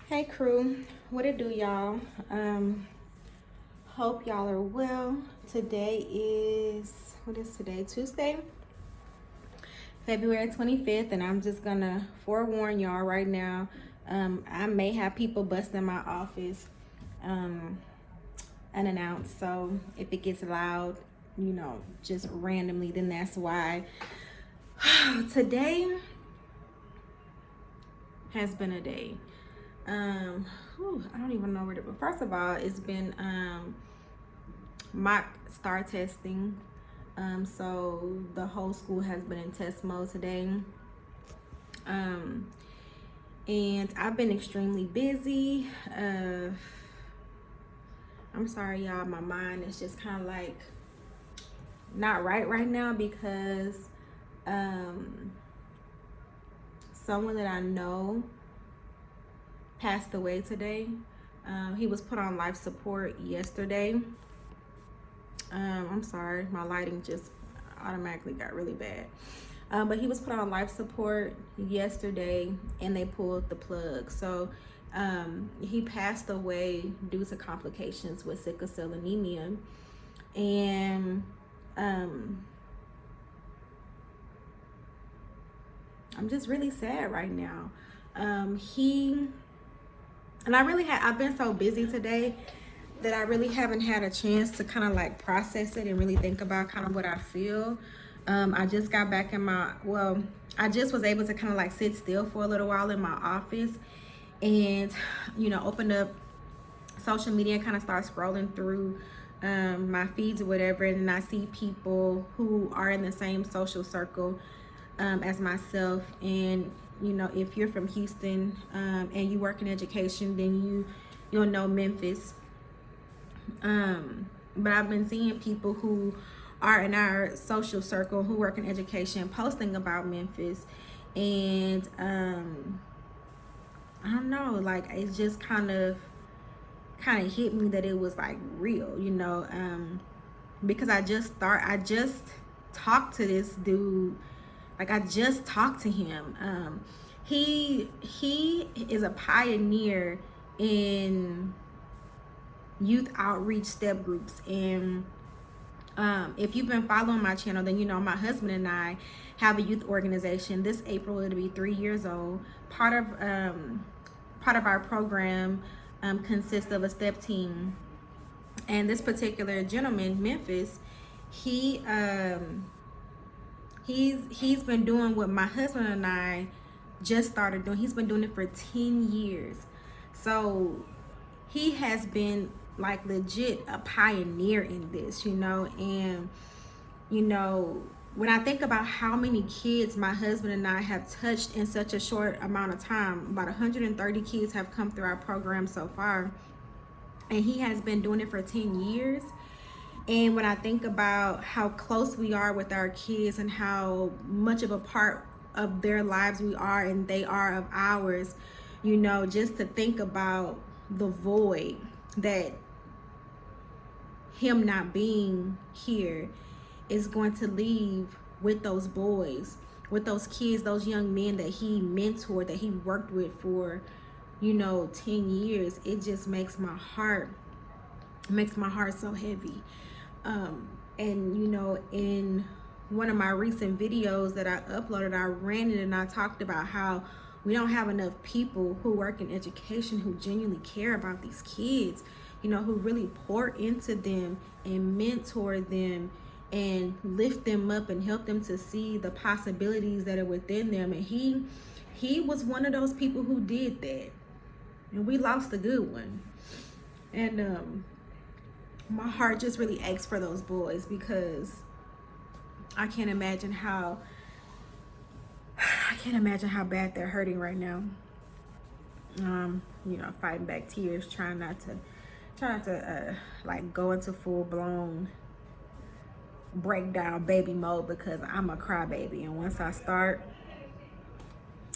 Hey crew, what it do, y'all? Hope y'all are well. Today is, what is today? Tuesday, February 25th, and I'm just gonna forewarn y'all right now. I may have people busting my office unannounced, so if it gets loud, just randomly, then that's why. Today has been a day. I don't even know where to. But first of all, it's been mock star testing. So the whole school has been in test mode today. And I've been extremely busy. I'm sorry, y'all. My mind is just kind of like not right now because someone that I know passed away today. He was put on life support yesterday. I'm sorry, my lighting just automatically got really bad. But he was put on life support yesterday and they pulled the plug. So he passed away due to complications with sickle cell anemia. And I'm just really sad right now. I've been so busy today that I really haven't had a chance to kind of like process it and really think about kind of what I feel. I just got back I just was able to kind of like sit still for a little while in my office and, open up social media and kind of start scrolling through my feeds or whatever. And I see people who are in the same social circle as myself. And, if you're from Houston and you work in education, then you'll know Memphis. But I've been seeing people who are in our social circle who work in education posting about Memphis, and I don't know, like it's just kind of hit me that it was like real, because I just talked to this dude, like I just talked to him. He is a pioneer in youth outreach step groups. And if you've been following my channel, then my husband and I have a youth organization. This April it'll be 3 years old. Part of our program consists of a step team, and this particular gentleman, Memphis, he's been doing what my husband and I just started doing. He's been doing it for 10 years. So he has been like legit a pioneer in this, and when I think about how many kids my husband and I have touched in such a short amount of time, about 130 kids have come through our program so far, and he has been doing it for 10 years. And when I think about how close we are with our kids and how much of a part of their lives we are and they are of ours, just to think about the void that him not being here is going to leave with those boys, with those kids, those young men that he mentored, that he worked with for 10 years. It just makes my heart so heavy. And in one of my recent videos that I uploaded, I ran it and I talked about how we don't have enough people who work in education who genuinely care about these kids, who really pour into them and mentor them and lift them up and help them to see the possibilities that are within them. And he was one of those people who did that, and we lost a good one. And my heart just really aches for those boys because I can't imagine how bad they're hurting right now. Fighting back tears, trying not to like go into full blown breakdown baby mode, because I'm a crybaby, and once I start,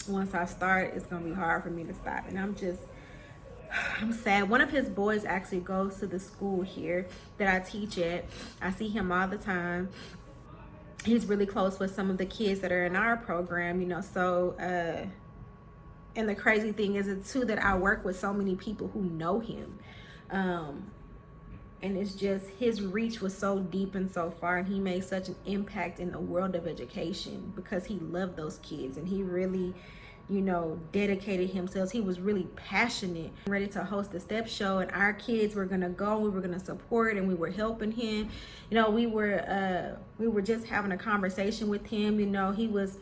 it's gonna be hard for me to stop. And I'm sad. One of his boys actually goes to the school here that I teach at. I see him all the time. He's really close with some of the kids that are in our program, so And the crazy thing is, too, that I work with so many people who know him. And it's just, his reach was so deep and so far, and he made such an impact in the world of education because he loved those kids, and he really, you know, dedicated himself. He was really passionate, ready to host the step show, and our kids were gonna go, we were gonna support, and we were helping him. You know, we were just having a conversation with him. You know, he was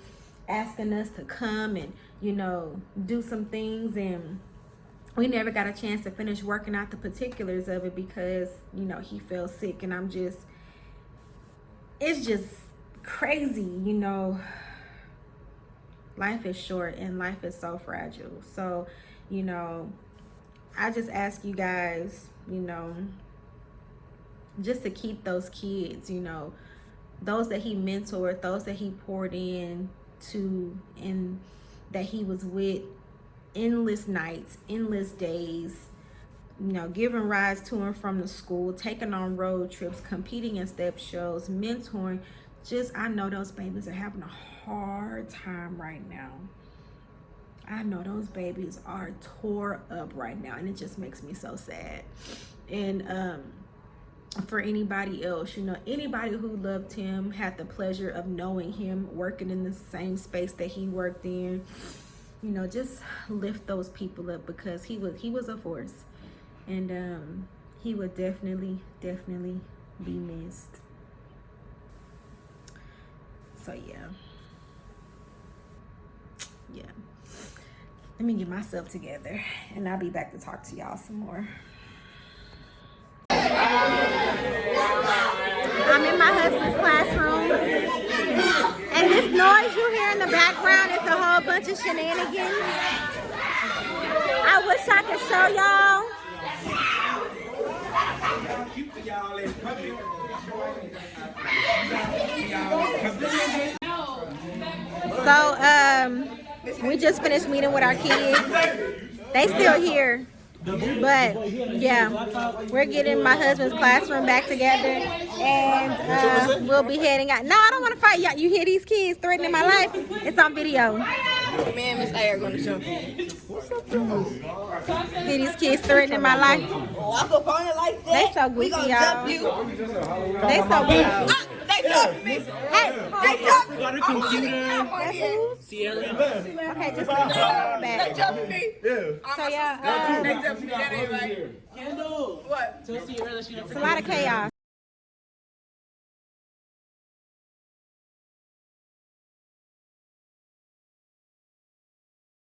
asking us to come and, you know, do some things, and we never got a chance to finish working out the particulars of it because, you know, he fell sick. And it's just crazy, you know. Life is short and life is so fragile. So, you know, I just ask you guys, you know, just to keep those kids, you know, those that he mentored, those that he poured in to, and that he was with endless nights, endless days, you know, giving rides to and from the school, taking on road trips, competing in step shows, mentoring. Just, I know those babies are having a hard time right now. I know those babies are tore up right now, and it just makes me so sad. And for anybody else, you know, anybody who loved him, had the pleasure of knowing him, working in the same space that he worked in, you know, just lift those people up, because he was a force, and he would definitely be missed. So yeah. Let me get myself together, and I'll be back to talk to y'all some more. I'm in my husband's classroom, and this noise you hear in the background is a whole bunch of shenanigans. I wish I could show y'all. So we just finished meeting with our kids. They still here. But yeah, we're getting my husband's classroom back together, and we'll be heading out. No, I don't want to fight y'all. You hear these kids threatening my life? It's on video. Me and Miss A are going to show. Hear these kids threatening my life? Oh, I go on it like that. They so goofy, y'all. They so goofy. They jumped me. Hey, They jumped me. Got a computer. Sierra. Okay, just back. They jumped me. So yeah, They jumped me. That ain't right. Kendall. What? Tell Sierra that she don't it's a lot of chaos.